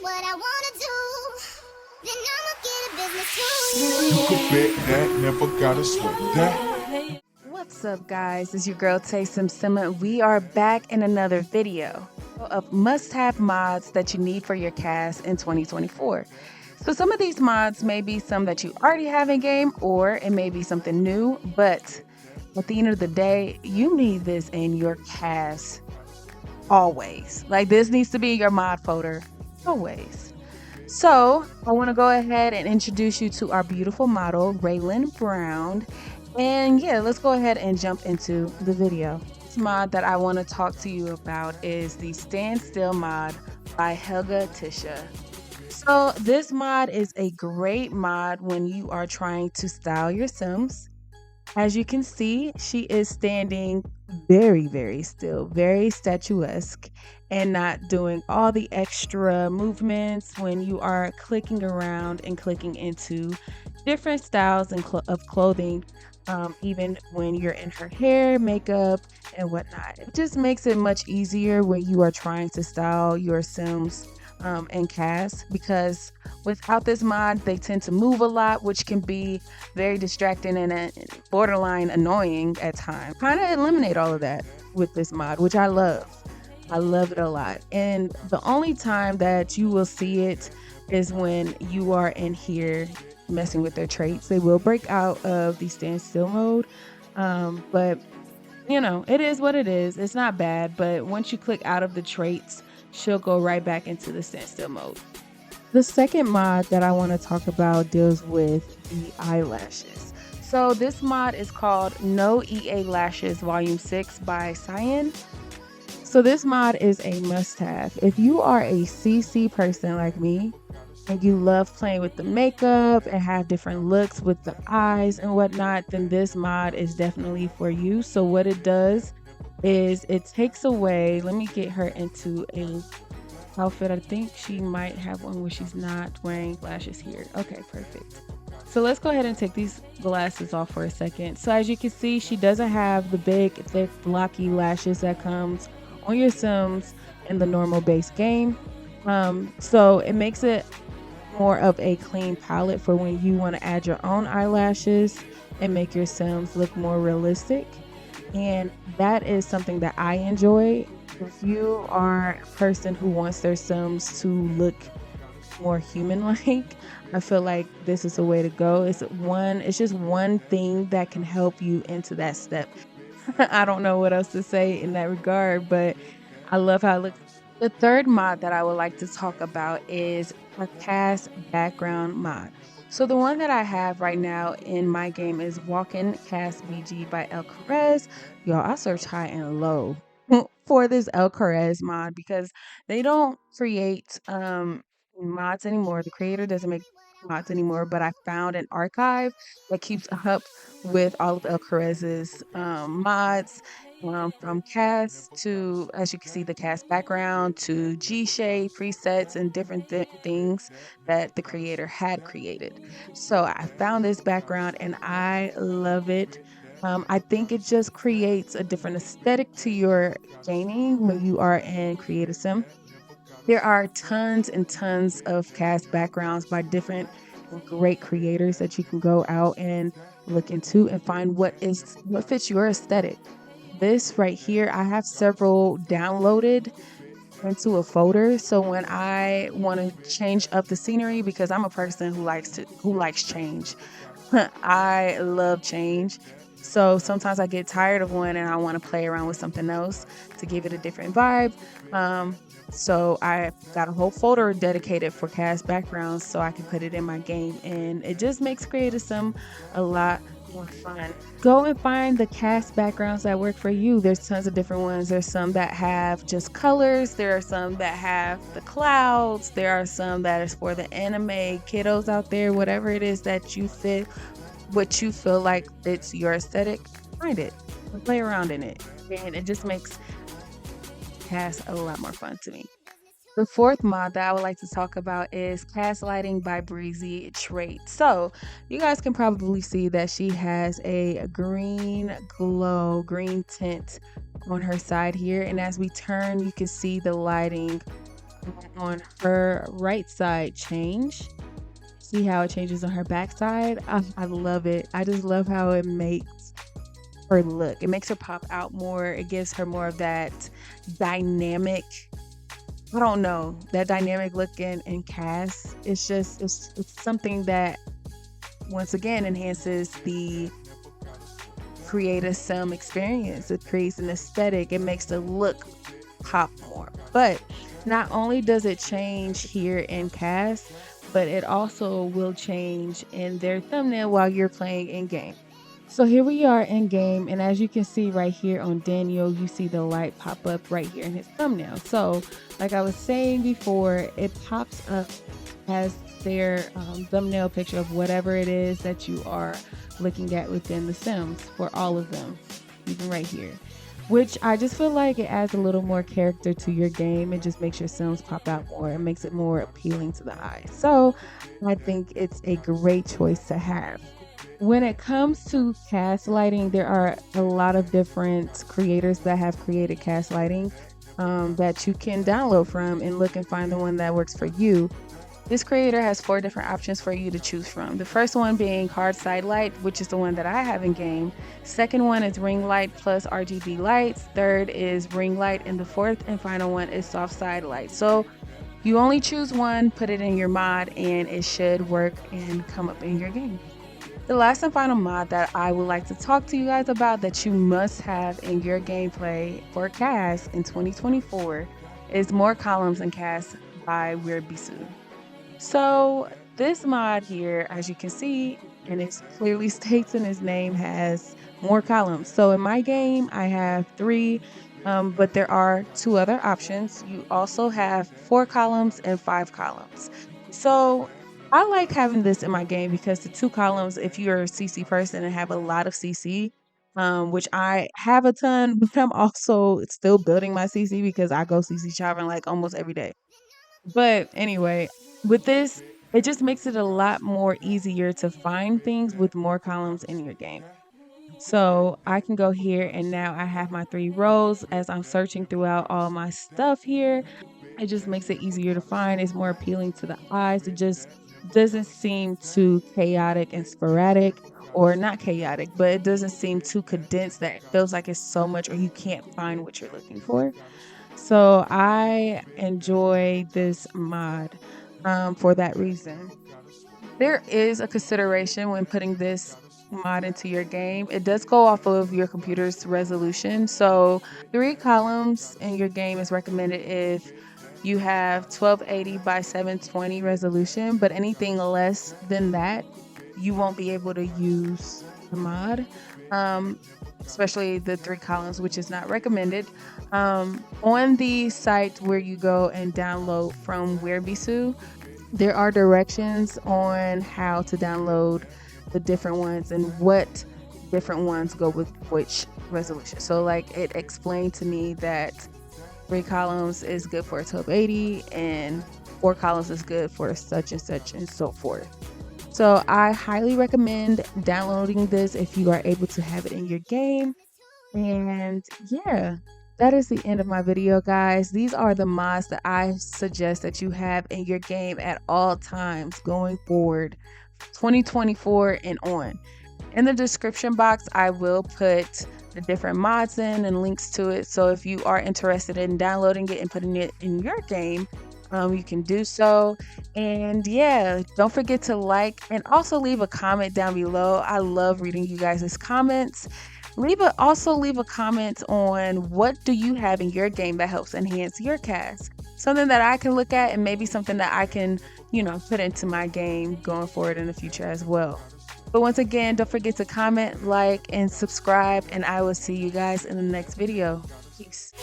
what I wanna do, then I'ma get a business too. You can bet that, never gotta sweat that. What's up, guys? It's your girl Tay Sim. We are back in another video of must-have mods that you need for your cast in 2024. So some of these mods may be some that you already have in game, or it may be something new, but at the end of the day, you need this in your cast always. Like, this needs to be your mod folder always. So I want to go ahead and introduce you to our beautiful model, Raylan Brown. And yeah, let's go ahead and jump into the video. This mod that I want to talk to you about is the Stand Still mod by Helga Tisha. So this mod is a great mod when you are trying to style your Sims. As you can see, she is standing very still, very statuesque, and not doing all the extra movements when you are clicking around and clicking into different styles of clothing, even when you're in her hair, makeup, and whatnot. It just makes it much easier when you are trying to style your Sims and CAS, because without this mod they tend to move a lot, which can be very distracting and borderline annoying at times. Kind of eliminate all of that with this mod, which I love it a lot. And the only time that you will see it is when you are in here messing with their traits. They will break out of the standstill mode, but you know, it is what it is. It's not bad, but once you click out of the traits, she'll go right back into the standstill mode. The second mod that I want to talk about deals with the eyelashes. So this mod is called No EA Lashes Volume 6 by Cyan. So this mod is a must-have. If you are a CC person like me, and you love playing with the makeup and have different looks with the eyes and whatnot, then this mod is definitely for you. So what it does is it takes away, let me get her into a outfit. I think she might have one where she's not wearing lashes here. Okay, perfect. So let's go ahead and take these glasses off for a second. So as you can see, she doesn't have the big, thick, blocky lashes that comes on your Sims in the normal base game. So it makes it more of a clean palette for when you want to add your own eyelashes and make your Sims look more realistic. And that is something that I enjoy. If you are a person who wants their Sims to look more human-like, I feel like this is the way to go. It's just one thing that can help you into that step. I don't know what else to say in that regard, but I love how it looks. The third mod that I would like to talk about is a CAS Background mod. So the one that I have right now in my game is Walking CAS BG by El Carez. Y'all, I searched high and low for this El Carez mod because they don't create mods anymore. The creator doesn't make mods anymore, but I found an archive that keeps up with all of El Carez's mods, from CAS to, as you can see, the CAS background to G-Shade presets and different things that the creator had created. So I found this background and I love it. I think it just creates a different aesthetic to your gaming when you are in Create a Sim. There are tons and tons of cast backgrounds by different great creators that you can go out and look into and find what fits your aesthetic. This right here, I have several downloaded into a folder, so when I want to change up the scenery, because I'm a person who likes change. I love change. So sometimes I get tired of one and I want to play around with something else to give it a different vibe. So I got a whole folder dedicated for CAS backgrounds so I can put it in my game, and it just makes Create a Sim a lot more fun. Go and find the CAS backgrounds that work for you. There's tons of different ones. There's some that have just colors. There are some that have the clouds. There are some that is for the anime kiddos out there. Whatever it is that you fit, what you feel like fits your aesthetic, find it and play around in it. And it just makes CAS a lot more fun to me. The fourth mod that I would like to talk about is CAS Lighting by Breezy Trait. So you guys can probably see that she has a green tint on her side here. And as we turn, you can see the lighting on her right side change. See how it changes on her back side? I love it. I just love how it makes her look. It makes her pop out more. It gives her more of that dynamic, I don't know, that dynamic look in CAS. It's something that once again enhances the creative sim experience. It creates an aesthetic. It makes the look pop more. But not only does it change here in CAS, but it also will change in their thumbnail while you're playing in game. So here we are in game, and as you can see right here on Daniel, you see the light pop up right here in his thumbnail. So like I was saying before, it pops up as their thumbnail picture of whatever it is that you are looking at within the Sims, for all of them, even right here. Which I just feel like it adds a little more character to your game. It just makes your Sims pop out more. It makes it more appealing to the eye. So I think it's a great choice to have. When it comes to CAS Lighting, there are a lot of different creators that have created CAS Lighting that you can download from and look and find the one that works for you. This creator has 4 different options for you to choose from. The first one being hard side light, which is the one that I have in game. Second one is ring light plus RGB lights. Third is ring light, and the fourth and final one is soft side light. So you only choose one, put it in your mod, and it should work and come up in your game. The last and final mod that I would like to talk to you guys about that you must have in your gameplay for CAS in 2024 is more columns in CAS by Weirbisu. So this mod here, as you can see, and it clearly states in his name, has more columns. So in my game, I have 3, but there are 2 other options. You also have 4 columns and 5 columns. So I like having this in my game because the 2 columns, if you're a CC person and have a lot of CC, which I have a ton, but I'm also still building my CC because I go CC shopping like almost every day. But anyway, with this, it just makes it a lot more easier to find things with more columns in your game. So I can go here and now I have my 3 rows as I'm searching throughout all my stuff here. It just makes it easier to find. It's more appealing to the eyes. It just doesn't seem too chaotic and sporadic, or not chaotic, but it doesn't seem too condensed that it feels like it's so much or you can't find what you're looking for. So I enjoy this mod for that reason. There is a consideration when putting this mod into your game. It does go off of your computer's resolution. So 3 columns in your game is recommended if you have 1280 by 720 resolution, but anything less than that, you won't be able to use the mod. Especially the 3 columns, which is not recommended. On the site where you go and download from Weirbisu, there are directions on how to download the different ones and what different ones go with which resolution. So like it explained to me that 3 columns is good for 1280 and 4 columns is good for such and so forth. So I highly recommend downloading this if you are able to have it in your game. And yeah, that is the end of my video, guys. These are the mods that I suggest that you have in your game at all times going forward, 2024 and on. In the description box, I will put the different mods in and links to it. So if you are interested in downloading it and putting it in your game, you can do so. And yeah, don't forget to like and also leave a comment down below. I love reading you guys' comments. Also leave a comment on what do you have in your game that helps enhance your CAS. Something that I can look at and maybe something that I can, put into my game going forward in the future as well. But once again, don't forget to comment, like, and subscribe, and I will see you guys in the next video. Peace.